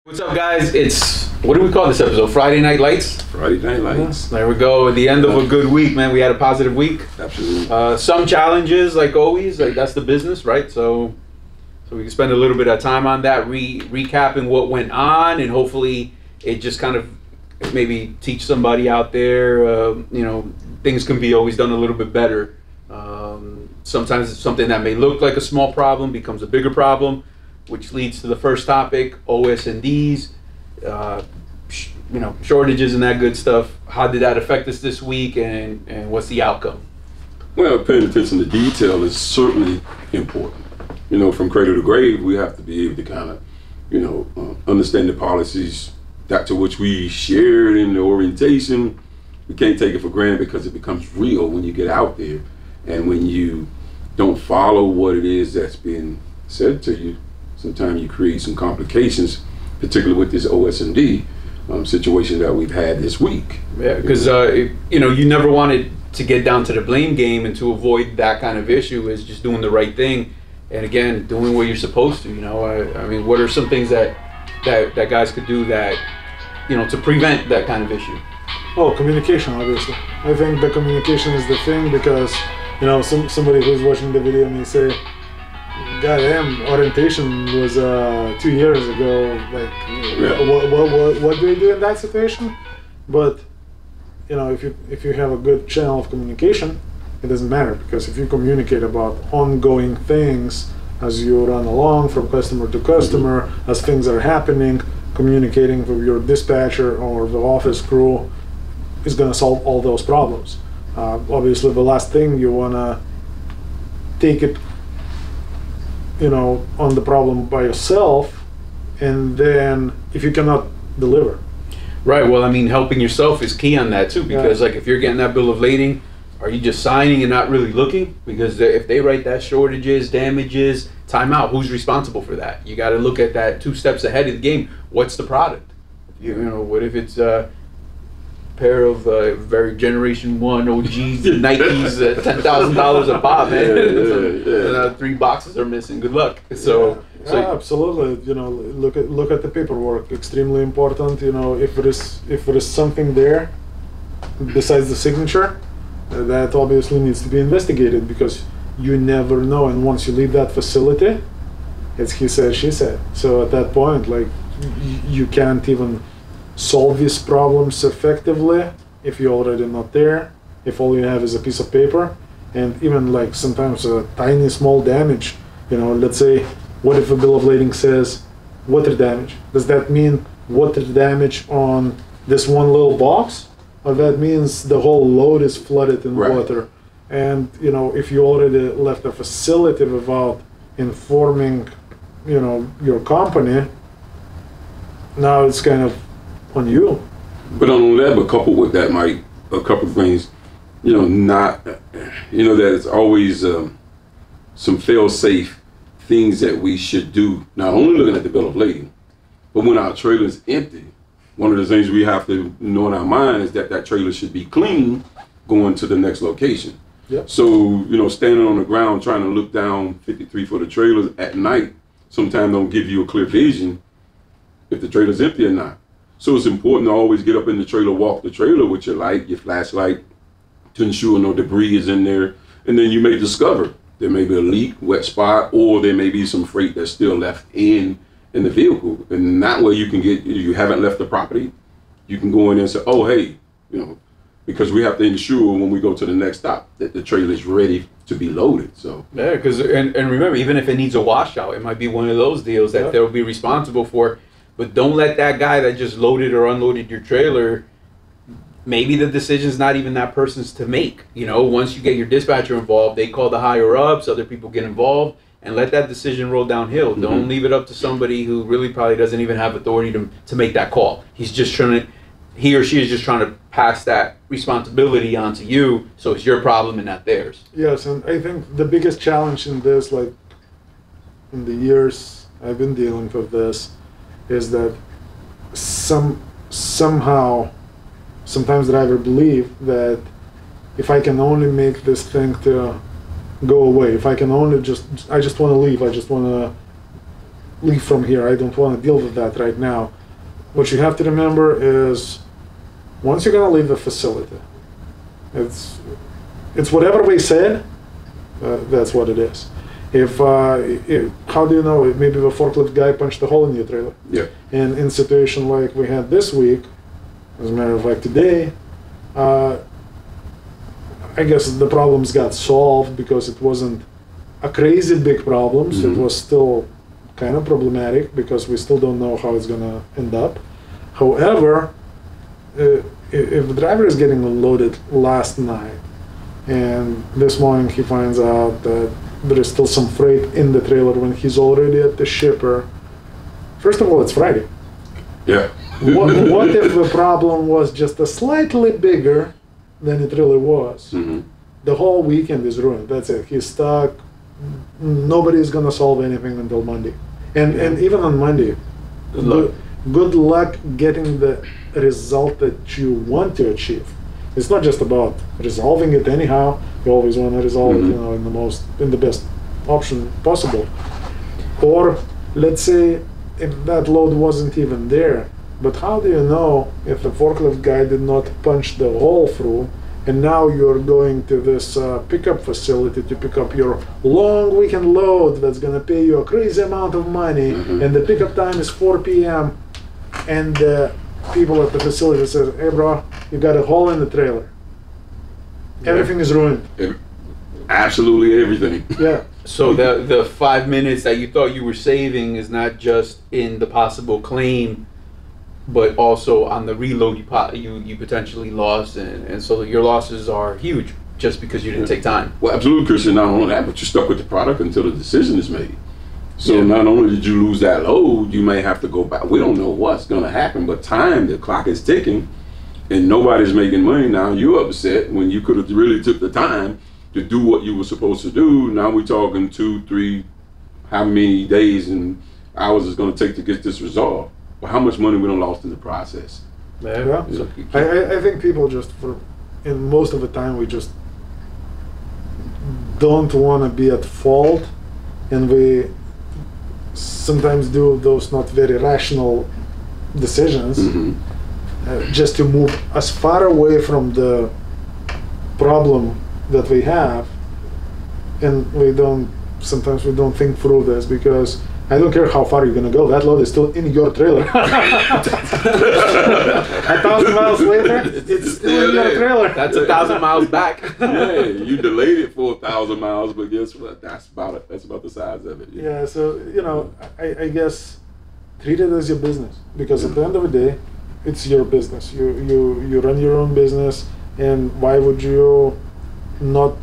What's up, guys? It's, what do we call this episode? Friday Night Lights? Friday Night Lights. There we go. At the end of a good week, man. We had a positive week. Absolutely. Some challenges, like always. Like, that's the business, right? So we can spend a little bit of time on that, recapping what went on, and hopefully it just kind of maybe teach somebody out there, things can be always done a little bit better. Sometimes it's something that may look like a small problem becomes a bigger problem, which leads to the first topic, OS&Ds, shortages and that good stuff. How did that affect us this week, and what's the outcome? Well, paying attention to detail is certainly important. From cradle to grave, we have to be able to kind of, understand the policies that to which we shared in the orientation. We can't take it for granted because it becomes real when you get out there, and when you don't follow what it is that's being said to you. Sometimes you create some complications, particularly with this OS&D situation that we've had this week. Yeah, because you never wanted to get down to the blame game, and to avoid that kind of issue is just doing the right thing, and again, doing what you're supposed to. I mean, what are some things that guys could do that, to prevent that kind of issue? Oh, communication, obviously. I think the communication is the thing, because somebody who's watching the video may say, "Goddamn, orientation was 2 years ago. Like, yeah. What do you do in that situation?" But if you have a good channel of communication, it doesn't matter, because if you communicate about ongoing things as you run along from customer to customer, as things are happening, communicating with your dispatcher or the office crew is going to solve all those problems. Obviously, the last thing you want to take it on the problem by yourself, and then if you cannot deliver. Right. Well, I mean, helping yourself is key on that too, because like if you're getting that bill of lading, are you just signing and not really looking? Because if they write that shortages, damages, timeout, who's responsible for that? You got to look at that 2 steps ahead of the game. What's the product? What if it's a pair of very Generation 1 OGs Nikes at $10,000 a pop, man? And 3 boxes are missing. Good luck. So absolutely. Look at the paperwork. Extremely important. If there is something there besides the signature, that obviously needs to be investigated, because you never know. And once you leave that facility, it's he said, she said. So at that point, like, you can't even solve these problems effectively if you're already not there, if all you have is a piece of paper. And even like sometimes a tiny small damage, let's say, what if a bill of lading says water damage? Does that mean water damage on this one little box, or that means the whole load is flooded in water? And if you already left a facility without informing your company, now it's kind of on you. But on that, but coupled with that, Mike, a couple of things, there's always some fail-safe things that we should do, not only looking at the bill of lading, but when our trailer is empty, one of the things we have to know in our mind is that trailer should be clean going to the next location. Yep. So, standing on the ground trying to look down 53-footer trailers at night sometimes don't give you a clear vision if the trailer's empty or not. So it's important to always get up in the trailer, walk the trailer with your light, your flashlight, to ensure no debris is in there. And then you may discover there may be a leak, wet spot, or there may be some freight that's still left in the vehicle. And that way you haven't left the property. You can go in and say, oh, hey, because we have to ensure when we go to the next stop that the trailer is ready to be loaded. So yeah, because and remember, even if it needs a washout, it might be one of those deals that they'll be responsible for. But don't let that guy that just loaded or unloaded your trailer, maybe the decision's not even that person's to make. Once you get your dispatcher involved, they call the higher ups, other people get involved, and let that decision roll downhill. Mm-hmm. Don't leave it up to somebody who really probably doesn't even have authority to make that call. He or she is just trying to pass that responsibility onto you, so it's your problem and not theirs. Yes, and I think the biggest challenge in this, like in the years I've been dealing with this, is that somehow sometimes drivers believe that if I can only make this thing to go away, if I can only I just want to leave, I just want to leave from here. I don't want to deal with that right now. What you have to remember is, once you're gonna leave the facility, it's whatever we said. That's what it is. How do you know? Maybe the forklift guy punched a hole in your trailer. Yeah. And in situation like we had this week, as a matter of fact, today, I guess the problems got solved because it wasn't a crazy big problem. So it was still kind of problematic because we still don't know how it's gonna end up. However, if the driver is getting loaded last night and this morning he finds out that there is still some freight in the trailer when he's already at the shipper, first of all, it's Friday. Yeah. What if the problem was just a slightly bigger than it really was? The whole weekend is ruined. That's it. He's stuck. Nobody's gonna solve anything until Monday. And even on Monday, good luck getting the result that you want to achieve. It's not just about resolving it anyhow. You always want to resolve it, in the best option possible. Or let's say if that load wasn't even there, but how do you know if the forklift guy did not punch the hole through, and now you're going to this pickup facility to pick up your long weekend load that's going to pay you a crazy amount of money, and the pickup time is 4 p.m. and people at the facility says, "Hey, bro, you got a hole in the trailer." Everything is ruined. Absolutely everything. Yeah. So the 5 minutes that you thought you were saving is not just in the possible claim, but also on the reload you potentially lost, and so your losses are huge just because you didn't take time. Well, absolutely, Christian. Not only that, but you're stuck with the product until the decision is made. So not only did you lose that load, you may have to go back. We don't know what's going to happen, but the clock is ticking, and nobody's making money now. You're upset when you could have really took the time to do what you were supposed to do. Now we're talking 2, 3, how many days and hours it's going to take to get this resolved. Well, how much money we done lost in the process? Yeah. I think people just, in most of the time, we just don't want to be at fault, and we sometimes do those not very rational decisions just to move as far away from the problem that we have, and sometimes we don't think through this, because I don't care how far you're gonna go, that load is still in your trailer. 1,000 miles later, it's still in your trailer. That's 1,000 miles back. Yeah, you delayed it for 1,000 miles, but guess what? That's about it. That's about the size of it. Yeah, so I guess treat it as your business, because at the end of the day, it's your business. You run your own business, and why would you not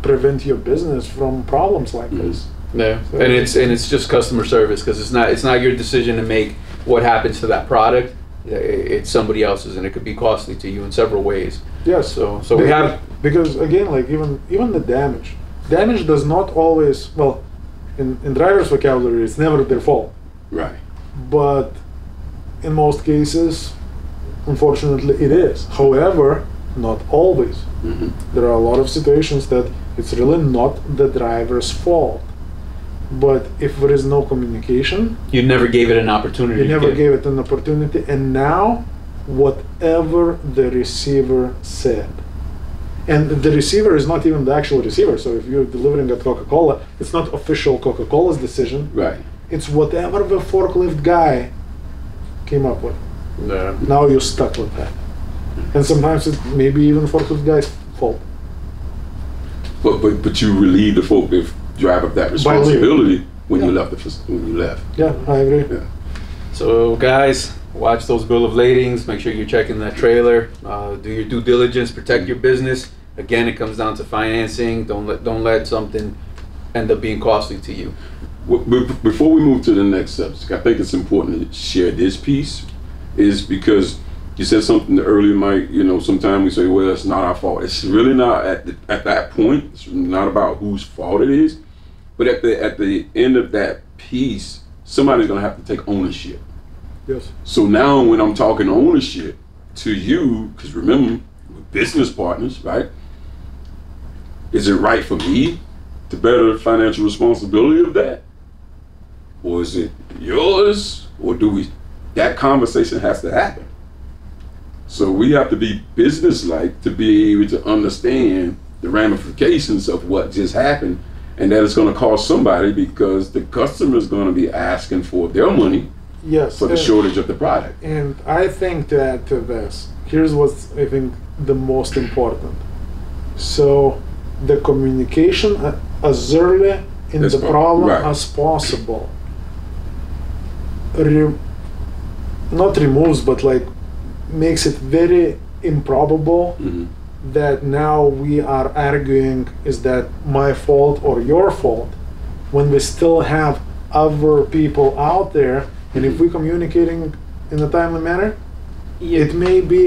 prevent your business from problems like this? Yeah, so, and it's just customer service, because it's not your decision to make what happens to that product. It's somebody else's, and it could be costly to you in several ways. Yes. So we have, because again, like even the damage does not always, well, in driver's vocabulary, it's never their fault. Right. But in most cases, unfortunately, it is. However, not always. There are a lot of situations that it's really not the driver's fault. But if there is no communication, you never gave it an opportunity. You never gave it an opportunity, and now whatever the receiver said, and the receiver is not even the actual receiver. So if you're delivering at Coca-Cola, it's not official Coca-Cola's decision. Right. It's whatever the forklift guy came up with. Yeah. Now you're stuck with that, and sometimes it may be even forklift guy's fault. But you relieve the forklift driver of that responsibility when you left. Yeah, I agree. Yeah. So guys, watch those bill of ladings. Make sure you're checking that trailer. Do your due diligence. Protect your business. Again, it comes down to financing. Don't let something end up being costly to you. Before we move to the next subject, I think it's important to share this piece, is because you said something earlier, Mike. Sometimes we say, well, it's not our fault. It's really not at that point. It's not about whose fault it is. But at the end of that piece, somebody's gonna have to take ownership. Yes. So now when I'm talking ownership to you, because remember, we're business partners, right? Is it right for me to bear the financial responsibility of that? or is it yours, or do we? That conversation has to happen. So we have to be businesslike to be able to understand the ramifications of what just happened, and that it's going to cost somebody because the customer is going to be asking for their money Yes. for the shortage of the product. And I think that here's what's I think the most important. So the communication as early in That's the problem right. as possible. Not removes, but like makes it very improbable Mhm. that now we are arguing is that my fault or your fault when we still have other people out there, and if we're communicating in a timely manner, it may be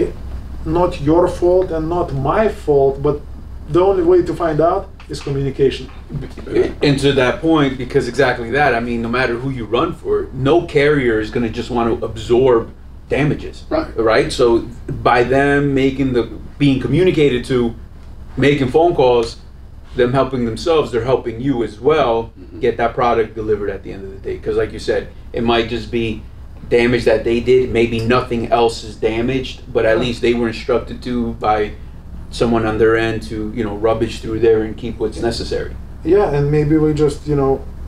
not your fault and not my fault, but the only way to find out is communication. And to that point, because exactly that, I mean, no matter who you run for, no carrier is going to just want to absorb damages. Right? So by them being communicated to, making phone calls, them helping themselves, they're helping you as well get that product delivered at the end of the day. Because like you said, it might just be damage that they did, maybe nothing else is damaged, but at least they were instructed to by someone on their end to, rubbage through there and keep what's necessary. Yeah, and maybe we just,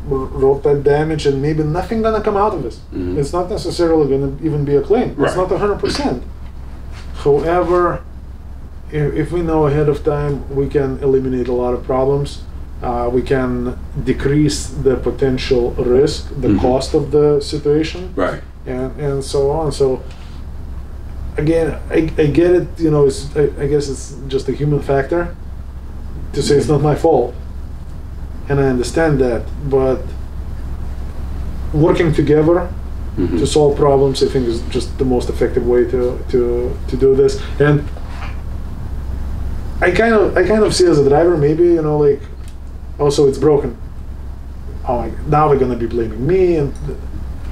wrote that damage and maybe nothing gonna come out of this. Mhm. It's not necessarily gonna even be a claim. Right. It's not 100%. However, if we know ahead of time, we can eliminate a lot of problems. We can decrease the potential risk, the cost of the situation, Right. and so on. So again, I get it. I guess it's just a human factor to say it's not my fault, and I understand that. But working together to solve problems, I think, is just the most effective way to do this. And I kind of see as a driver, maybe also it's broken. Oh my, now they're gonna be blaming me, and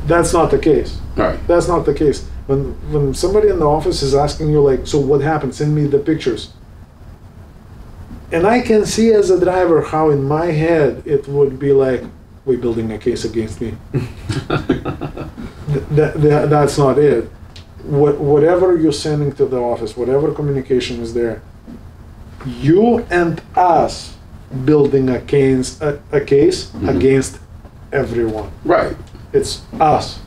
that's not the case. Right. That's not the case. When somebody in the office is asking you so what happened? Send me the pictures. And I can see as a driver how in my head it would be like, we're building a case against me. That's not it. Whatever you're sending to the office, whatever communication is there, you and us building a case against everyone. Right. It's us.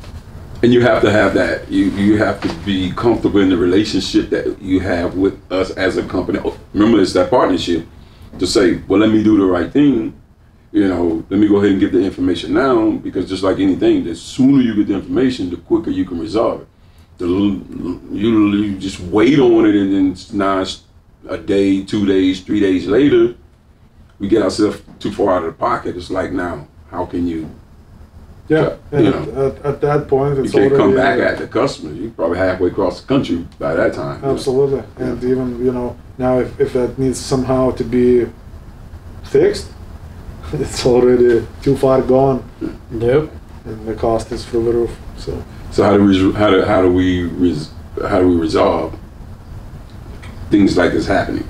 And you have to have that. You have to be comfortable in the relationship that you have with us as a company. Remember, it's that partnership to say, well, let me do the right thing. Let me go ahead and get the information now, because just like anything, the sooner you get the information, the quicker you can resolve it. You just wait on it, and then now it's a day, 2 days, 3 days later, we get ourselves too far out of the pocket. It's like, now, how can you? Yeah, and at that point, it's you can't already come back at the customer. You're probably halfway across the country by that time. Absolutely, and even now if that needs somehow to be fixed, it's already too far gone. Yep. And the cost is through the roof. So how do we resolve things like this happening?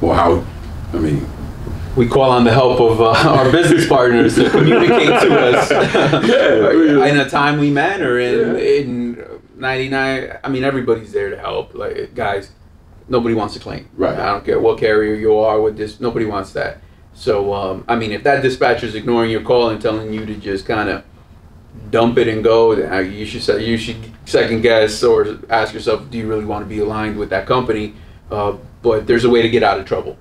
Or we call on the help of our business partners to communicate to us in a timely manner. And in 99, everybody's there to help. Like, guys, nobody wants to claim. Right. I don't care what carrier you are with this. Nobody wants that. So, if that dispatcher is ignoring your call and telling you to just kind of dump it and go, then you should second guess or ask yourself, do you really want to be aligned with that company? But there's a way to get out of trouble,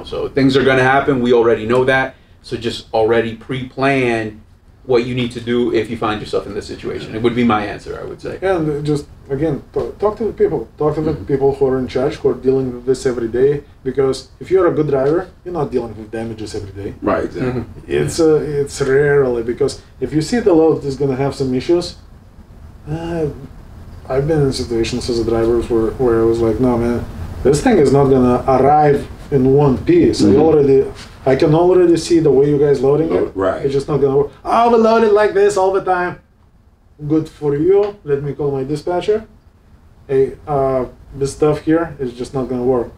So things are going to happen. We already know that. So just already pre-plan what you need to do if you find yourself in this situation. It would be my answer, I would say. And just again, talk to the people. Talk to the people who are in charge, who are dealing with this every day. Because if you're a good driver, you're not dealing with damages every day. Right, exactly. It's rarely, because if you see the load is going to have some issues, I've been in situations as a driver where I was like, no man, this thing is not going to arrive in one piece. I can already see the way you guys loading it. Right. It's just not going to work. I'll be loaded like this all the time. Good for you. Let me call my dispatcher. Hey, this stuff here is just not going to work.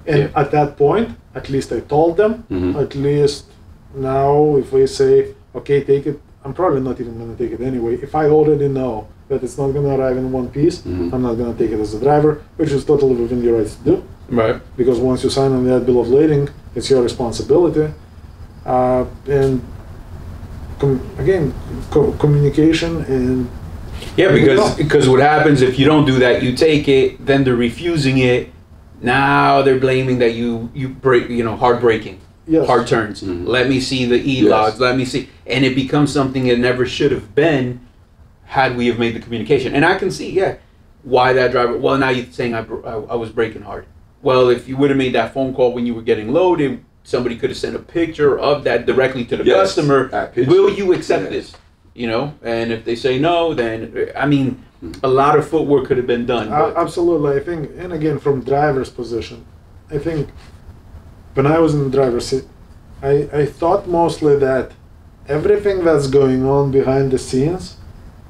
And at that point, at least I told them. At least now, if we say, okay, take it I'm probably not even going to take it anyway. If I already know that it's not going to arrive in one piece, I'm not going to take it as a driver, which is totally within your rights to do. Right. Because once you sign on that bill of lading, it's your responsibility. And communication and Yeah, because what happens if you don't do that, you take it, then they're refusing it. Now they're blaming that you break, hard braking, Yes. hard turns. Let me see the logs. Let me see, and it becomes something it never should have been, had we have made the communication. And I can see, why that driver. Well, now you're saying I was braking hard. Well, if you would have made that phone call when you were getting loaded, somebody could have sent a picture of that directly to the customer. Will you accept this? And if they say no, then I mean, a lot of footwork could have been done. Absolutely, I think, and again, from driver's position, I think when I was in the driver's seat, I thought mostly that everything that's going on behind the scenes,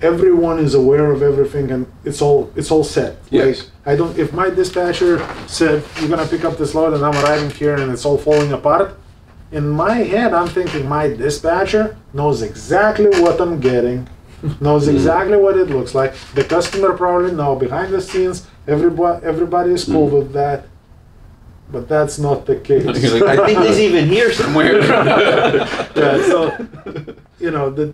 everyone is aware of everything, and it's all set. Yes. Like, I don't. If my dispatcher said you're gonna pick up this load and I'm arriving here and it's all falling apart, in my head I'm thinking my dispatcher knows exactly what I'm getting, knows exactly what it looks like. The customer probably know behind the scenes. Everybody is cool with that, but that's not the case. You're like, I think he's even here somewhere. So the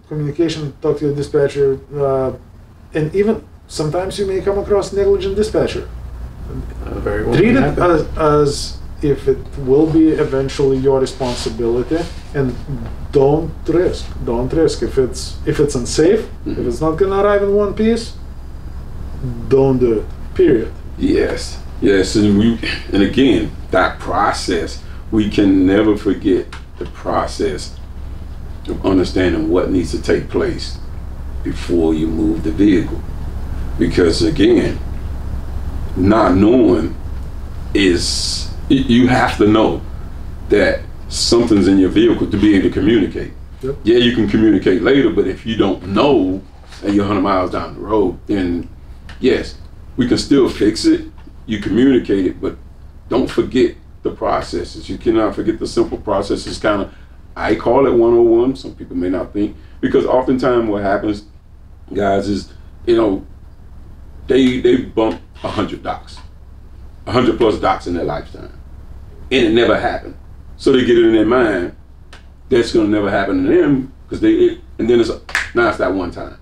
communication, talk to your dispatcher, and even sometimes you may come across negligent dispatcher. Very well. Treat it as if it will be eventually your responsibility, and don't risk if it's unsafe, if it's not gonna arrive in one piece, don't do it, period. Yes, and again, that process, we can never forget the process of understanding what needs to take place before you move the vehicle. Because again, not knowing is, you have to know that something's in your vehicle to be able to communicate. Yep. Yeah, you can communicate later, but if you don't know and you're 100 miles down the road, then yes, we can still fix it. You communicate it, but don't forget the processes. You cannot forget the simple processes. I call it 101. Some people may not think, because oftentimes what happens, guys, is they bump 100 docks, 100 plus docks in their lifetime, and it never happened. So they get it in their mind that's gonna never happen to them, because and then now it's that one time.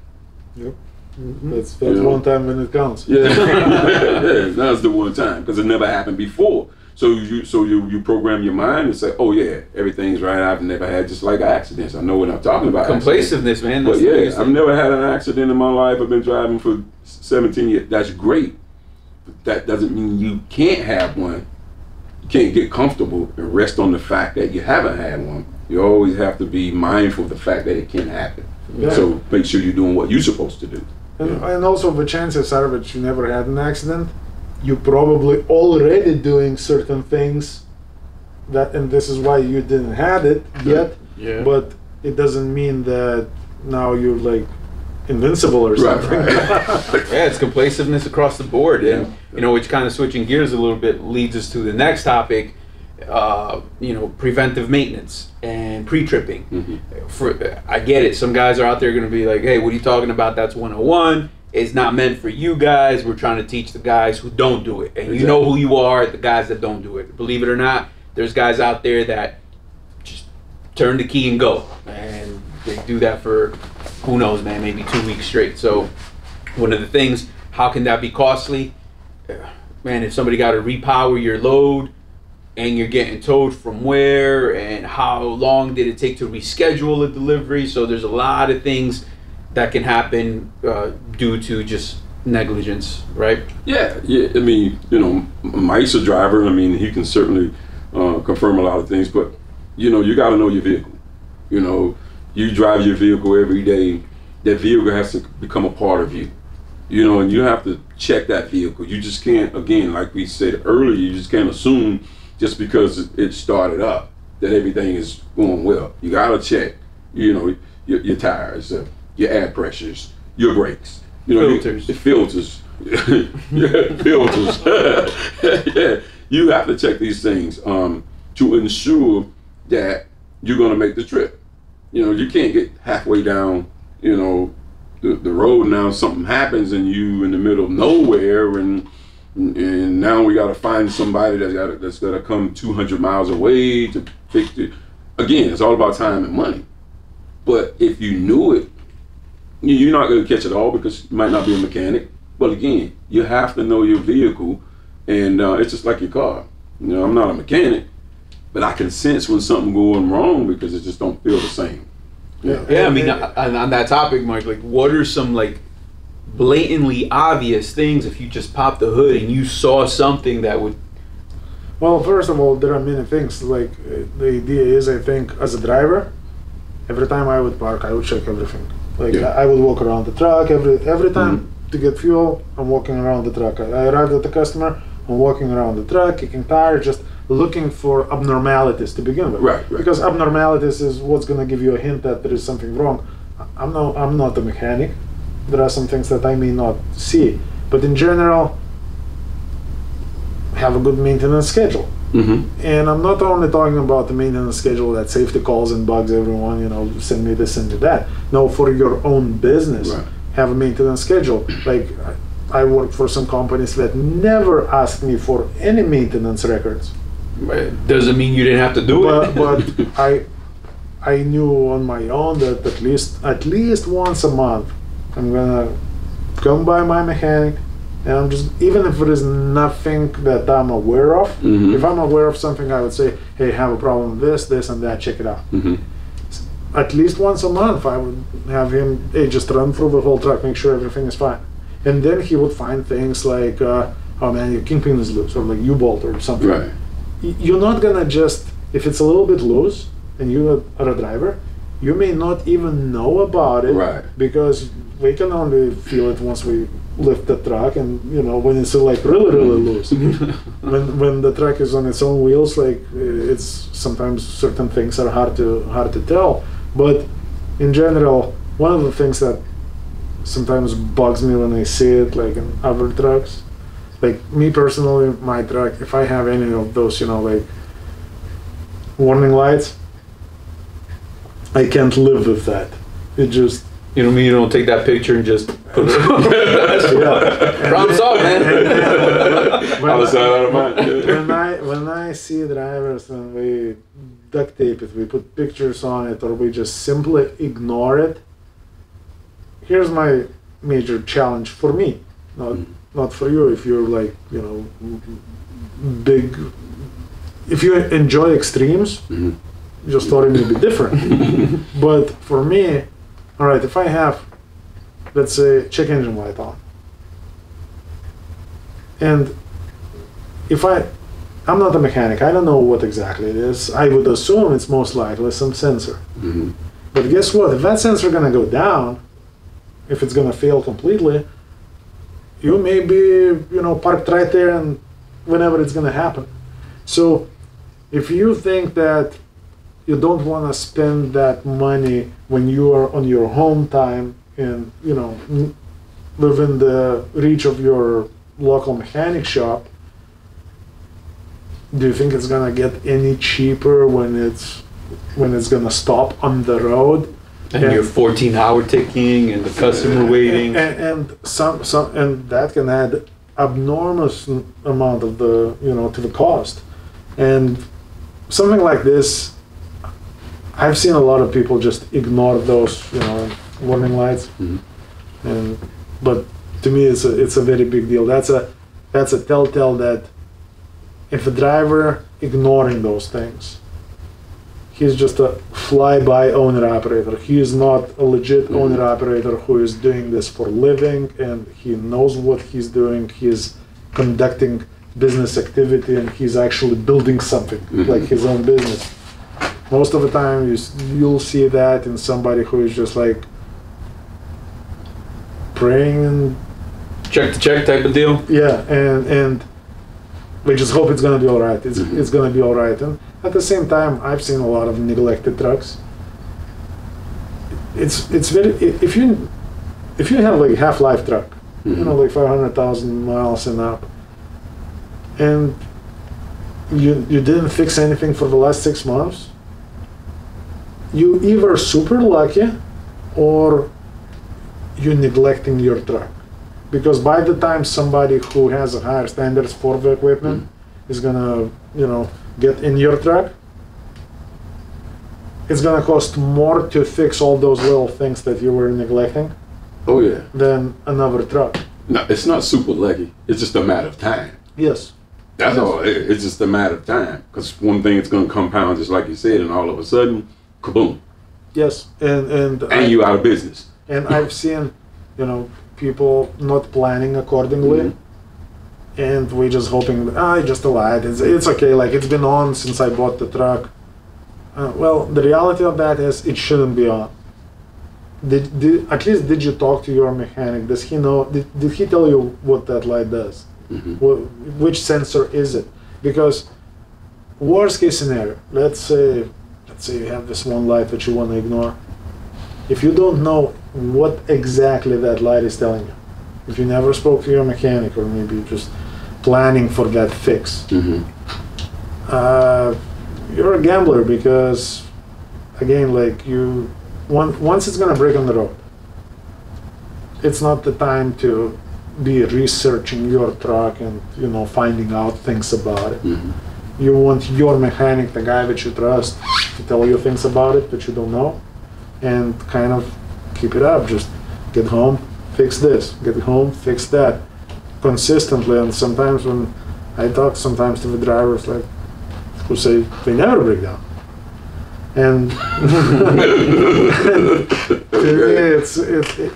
Yep. That's one time when it counts. Yeah, now it's the one time, because it never happened before. So you program your mind and say, oh yeah, everything's right. I've never had just like accidents. I know what I'm talking about. Complaciveness, man. But yeah, I've never had an accident in my life. I've been driving for 17 years. That's great. But that doesn't mean you can't have one. You can't get comfortable and rest on the fact that you haven't had one. You always have to be mindful of the fact that it can happen. Yeah. So make sure you're doing what you're supposed to do. And also the chances are that you never had an accident, you're probably already doing certain things and this is why you didn't have it yet. Yeah. But it doesn't mean that now you're like invincible or something. Right. Yeah, it's complaciveness across the board. And which kind of switching gears a little bit leads us to the next topic, preventive maintenance and pre-tripping. I get it. Some guys are out there going to be like, hey, what are you talking about? That's 101. It's not meant for you guys. We're trying to teach the guys who don't do it. And You know who you are, the guys that don't do it. Believe it or not, there's guys out there that just turn the key and go. And they do that for, who knows, man, maybe 2 weeks straight. So one of the things, how can that be costly? Man, if somebody got to repower your load, and you're getting towed from where, and how long did it take to reschedule a delivery? So there's a lot of things that can happen due to just negligence, right? Yeah. I mean, Mike's a driver. I mean, he can certainly confirm a lot of things, but you got to know your vehicle. You drive your vehicle every day. That vehicle has to become a part of you. And you have to check that vehicle. You just can't, again, like we said earlier, you just can't assume just because it started up that everything is going well. You got to check, your tires, your air pressures, your brakes, filters. Filters. Yeah, filters. Yeah, you have to check these things to ensure that you're going to make the trip. You know, you can't get halfway down, you know, the road now. Something happens and you in the middle of nowhere, and now we got to find somebody that's got to come 200 miles away to fix it. Again, it's all about time and money. But if you knew it, you're not going to catch it all because you might not be a mechanic. But again, you have to know your vehicle, and it's just like your car. You know, I'm not a mechanic, but I can sense when something going wrong because it just don't feel the same. Yeah, I mean, on that topic, Mike, like, what are some, like, blatantly obvious things if you just popped the hood and you saw something that would... Well, first of all, there are many things. Like, the idea is, I think, as a driver, every time I would park, I would check everything. Like, I would walk around the truck every time to get fuel. I'm walking around the truck. I arrived at the customer, I'm walking around the truck, kicking tires, just looking for abnormalities to begin with. Right. Because abnormalities is what's going to give you a hint that there is something wrong. I'm not a mechanic. There are some things that I may not see, but in general, have a good maintenance schedule. And I'm not only talking about the maintenance schedule that safety calls and bugs everyone, you know, send me this, send me that. No, for your own business, have a maintenance schedule. Like, I work for some companies that never asked me for any maintenance records. Doesn't mean you didn't have to do it. But I knew on my own that at least once a month, I'm gonna come by my mechanic, and I'm just, even if there is nothing that I'm aware of, if I'm aware of something, I would say, hey, have a problem with this, and that, check it out. At least once a month, I would have him, hey, just run through the whole truck, make sure everything is fine. And then he would find things like, oh man, your kingpin is loose, or like U-bolt or something. Right. You're not gonna just, if it's a little bit loose, and you are a driver, you may not even know about it, because we can only feel it once we lift the truck, and you know, when it's like really loose. when the truck is on its own wheels, like, it's sometimes certain things are hard to tell. But in general, one of the things that sometimes bugs me when I see it, like in other trucks, like me personally, my truck, if I have any of those, you know, like warning lights, I can't live with that. It just, you know, you don't take that picture and just put it. Problem solved, man. When I see drivers and we duct tape it, we put pictures on it, or we just simply ignore it. Here's my major challenge for me, not for you. If you're like, you know, big, if you enjoy extremes, your story may be different. But for me, all right, if I have, let's say, check engine light on, and if I'm not a mechanic, I don't know what exactly it is. I would assume it's most likely some sensor. But guess what? If that sensor is going to go down, if it's going to fail completely, you may be, you know, parked right there, and whenever it's going to happen. So if you think that you don't want to spend that money when you are on your home time and, you know, within the reach of your local mechanic shop, do you think it's gonna get any cheaper when it's gonna stop on the road? And your 14-hour ticking and the customer waiting. And some and that can add abnormous amount of the, you know, to the cost. And something like this, I've seen a lot of people just ignore those, you know, warning lights. But to me, it's a very big deal. That's a telltale that if a driver ignoring those things, he's just a fly-by owner-operator. He is not a legit owner-operator who is doing this for a living, and he knows what he's doing. He's conducting business activity, and he's actually building something, like his own business. Most of the time, you'll see that in somebody who is just like praying and check to check type of deal. Yeah, and we just hope it's gonna be all right. It's gonna be all right. And at the same time, I've seen a lot of neglected trucks. It's very, if you have like a half-life truck, you know, like 500,000 miles and up, and you didn't fix anything for the last 6 months, you either super lucky or you're neglecting your truck. Because by the time somebody who has a higher standards for the equipment is gonna, get in your truck, it's gonna cost more to fix all those little things that you were neglecting Oh yeah. than another truck. No, it's not super lucky. It's just a matter of time. Yes. That's all it is. It's just a matter of time. Because one thing it's going to compound, just like you said, and all of a sudden, kaboom. Yes. And You out of business. And I've seen, people not planning accordingly. And we're just hoping, just a light. It's okay. Like, it's been on since I bought the truck. Well, the reality of that is it shouldn't be on. At least did you talk to your mechanic? Does he know? Did he tell you what that light does? Which sensor is it? Because worst case scenario, let's say you have this one light that you want to ignore. If you don't know what exactly that light is telling you, if you never spoke to your mechanic, or maybe you're just planning for that fix, you're a gambler, because again, like once it's gonna break on the road, it's not the time to be researching your truck and finding out things about it. You want your mechanic, the guy that you trust, to tell you things about it that you don't know, and kind of keep it up. Just get home, fix this, get home, fix that, consistently. And sometimes when I talk to the drivers, like, who say they never break down, and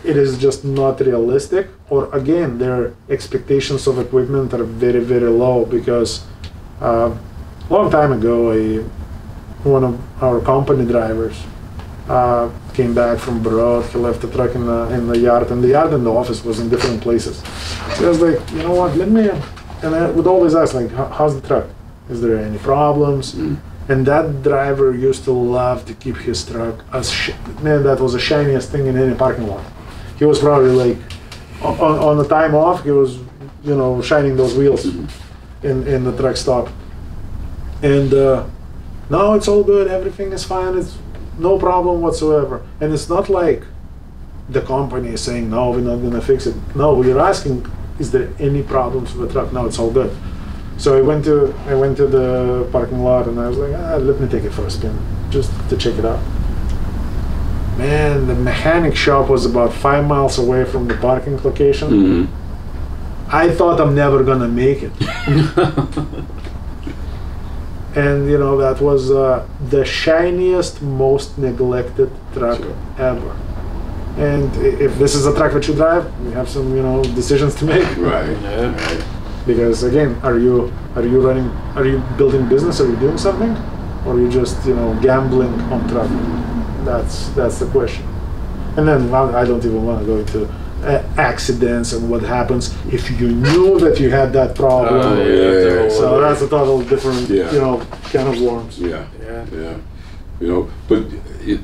it is just not realistic. Or again, their expectations of equipment are very, very low, because a long time ago, one of our company drivers came back from abroad. He left the truck in the yard, and the yard and the office was in different places. So I was like, you know what, and I would always ask, like, how's the truck? Is there any problems? And that driver used to love to keep his truck man, that was the shiniest thing in any parking lot. He was probably like, on the time off, he was, shining those wheels in the truck stop. And no, it's all good, everything is fine, it's no problem whatsoever. And it's not like the company is saying, no, we're not gonna fix it. No, we're asking, is there any problems with the truck? No, it's all good. So I went to the parking lot, and I was like, let me take it for a spin, just to check it out. Man, the mechanic shop was about 5 miles away from the parking location. I thought I'm never gonna make it. And that was the shiniest, most neglected truck ever. And if this is a truck that you drive, we have some decisions to make. Right. Yeah. Because again, are you building business? Are you doing something, or are you just gambling on truck? That's the question. And then I don't even want to go into accidents and what happens if you knew that you had that problem. So that's a total different can of worms. Yeah. But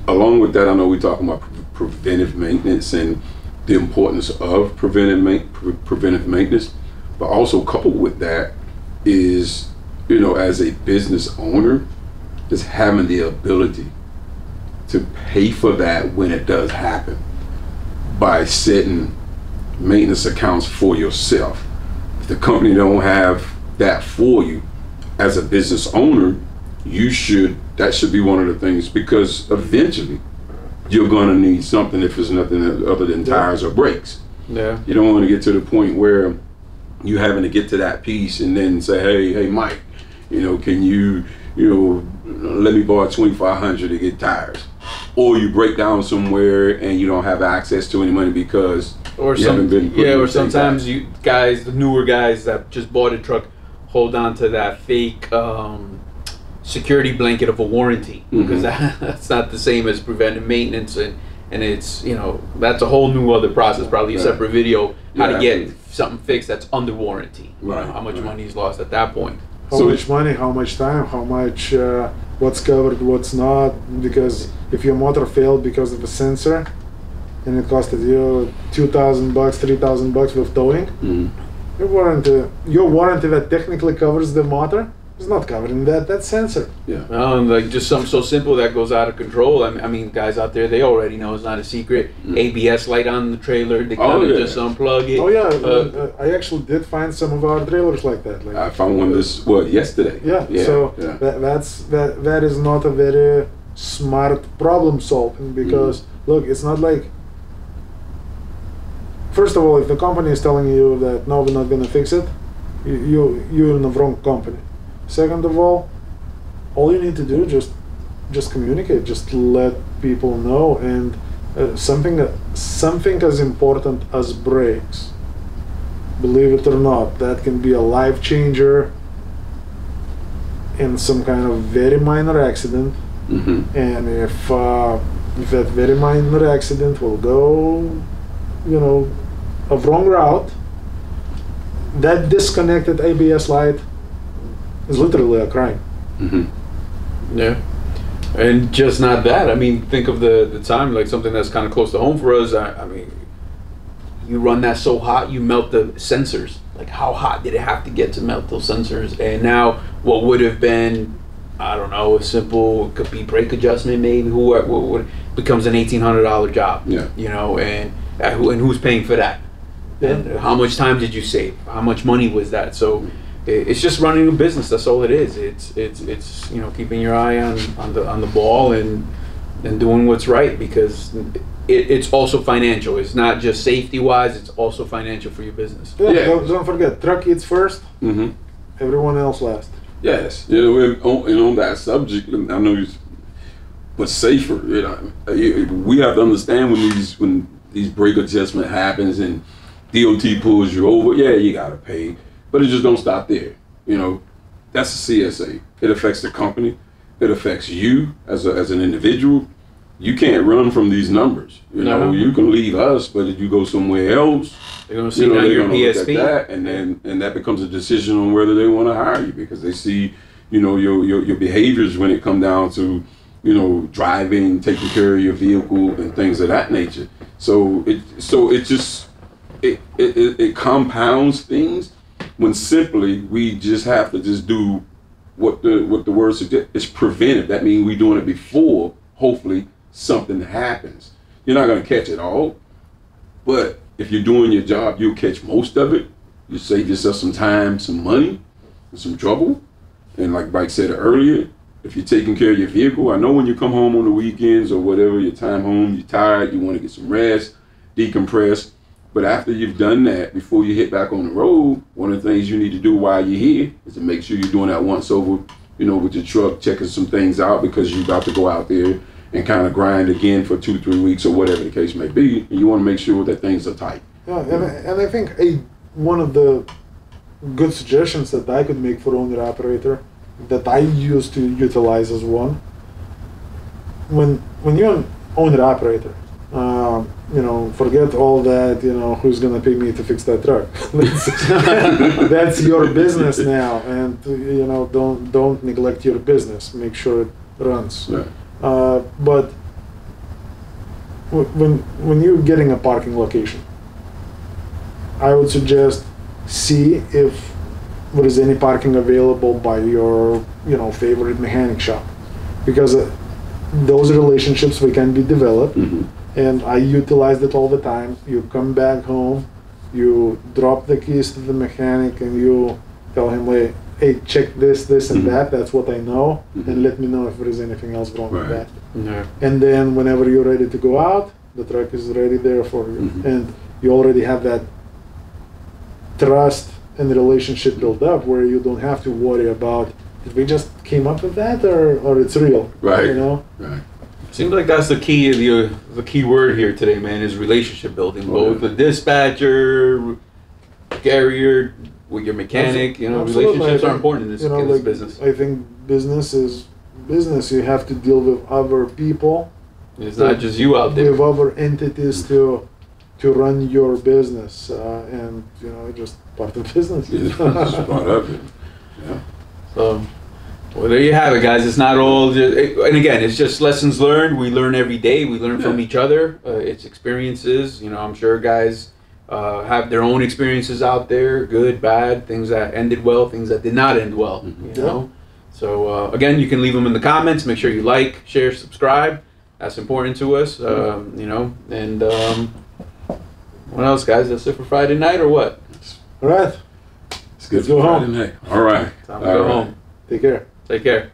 along with that, I know we're talking about preventive maintenance and the importance of preventive maintenance. But also coupled with that is, as a business owner, is having the ability to pay for that when it does happen by setting maintenance accounts for yourself. If the company don't have that for you, as a business owner, that should be one of the things, because eventually you're gonna need something if it's nothing other than tires or brakes. Yeah. You don't want to get to the point where you having to get to that piece and then say, hey Mike, can you let me borrow $2,500 to get tires, or you break down somewhere and you don't have access to any money because haven't been or sometimes you guys, the newer guys that just bought a truck, hold on to that fake security blanket of a warranty, because that's not the same as preventive maintenance, and it's that's a whole new other process, probably a separate video, how to get something fixed that's under warranty. How much money is lost at that point. How much money, how much time, how much, what's covered, what's not. Because if your motor failed because of a sensor and it costed you $2,000, $3,000 with towing, your warranty that technically covers the motor It's not covered in that sensor. Yeah. And like just something so simple that goes out of control. I mean, guys out there, they already know it's not a secret. ABS light on the trailer, they kind of just unplug it. Oh yeah, I actually did find some of our trailers like that. Like, I found one yesterday. Yeah. So that is not a very smart problem solving, because look, it's not like. First of all, if the company is telling you that no, we're not gonna fix it, you're in the wrong company. Second of all you need to do just communicate, just let people know, and something as important as brakes, believe it or not, that can be a life changer in some kind of very minor accident. And if that very minor accident will go, a wrong route, that disconnected ABS light is literally a crime. Yeah. And just not that. I mean, think of the time, like something that's kind of close to home for us. I mean, you run that so hot, you melt the sensors. Like, how hot did it have to get to melt those sensors? And now, what would have been, I don't know, a simple, it could be brake adjustment maybe, what becomes an $1,800 job. Yeah. And who's paying for that? And how much time did you save? How much money was that? So it's just running a business. That's all it is. It's keeping your eye on the ball and doing what's right, because it's also financial. It's not just safety wise. It's also financial for your business. Yeah. Don't forget, truck eats first. Everyone else last. Yes. On that subject, I know but safer. We have to understand when these brake adjustment happens and DOT pulls you over, you gotta pay, but it just don't stop there. That's a CSA. It affects the company. It affects you as an individual. You can't run from these numbers. You can leave us, but if you go somewhere else, they're gonna see now your PSP, that, and that becomes a decision on whether they want to hire you, because they see, your behaviors when it comes down to, driving, taking care of your vehicle, and things of that nature. So it compounds things, when simply we just have to just do what the word suggests. It's preventive. That means we're doing it before, hopefully, something happens. You're not going to catch it all, but if you're doing your job, you'll catch most of it. You save yourself some time, some money, and some trouble. And like Mike said earlier, if you're taking care of your vehicle, I know when you come home on the weekends or whatever, your time home, you're tired, you want to get some rest, decompress. But after you've done that, before you hit back on the road, one of the things you need to do while you're here is to make sure you're doing that once over, with your truck, checking some things out, because you're about to go out there and kind of grind again for 2-3 weeks or whatever the case may be. And you want to make sure that things are tight. Yeah, and I think one of the good suggestions that I could make for owner-operator, that I used to utilize as one, when you're an owner-operator, forget all that, who's going to pay me to fix that truck. That's your business now, and, don't neglect your business. Make sure it runs. Yeah. But when you're getting a parking location, I would suggest see if there is any parking available by your, favorite mechanic shop, because those relationships can be developed. And I utilized it all the time. You come back home, you drop the keys to the mechanic, and you tell him, hey, check this, and that. That's what I know, and let me know if there is anything else wrong with that. Yeah. And then whenever you're ready to go out, the truck is ready there for you, and you already have that trust and relationship built up, where you don't have to worry about, did we just came up with that, or it's real, right? Right. Seems like that's the key word here today, man, is relationship building. Both the dispatcher, carrier, with your mechanic, relationships are important in this business. I think business is business. You have to deal with other people. It's not just you out there. With other entities to run your business, and just part of business. It's part of it. Yeah. So. Well, there you have it, guys. It's not all, and again, it's just lessons learned. We learn every day. We learn from each other. It's experiences. I'm sure guys have their own experiences out there, good, bad, things that ended well, things that did not end well. So again, you can leave them in the comments. Make sure you like, share, subscribe. That's important to us, you know. And what else, guys? That's it for Friday night, or what? All right. Let's go home. All right. Time to go home. Take care. Take care.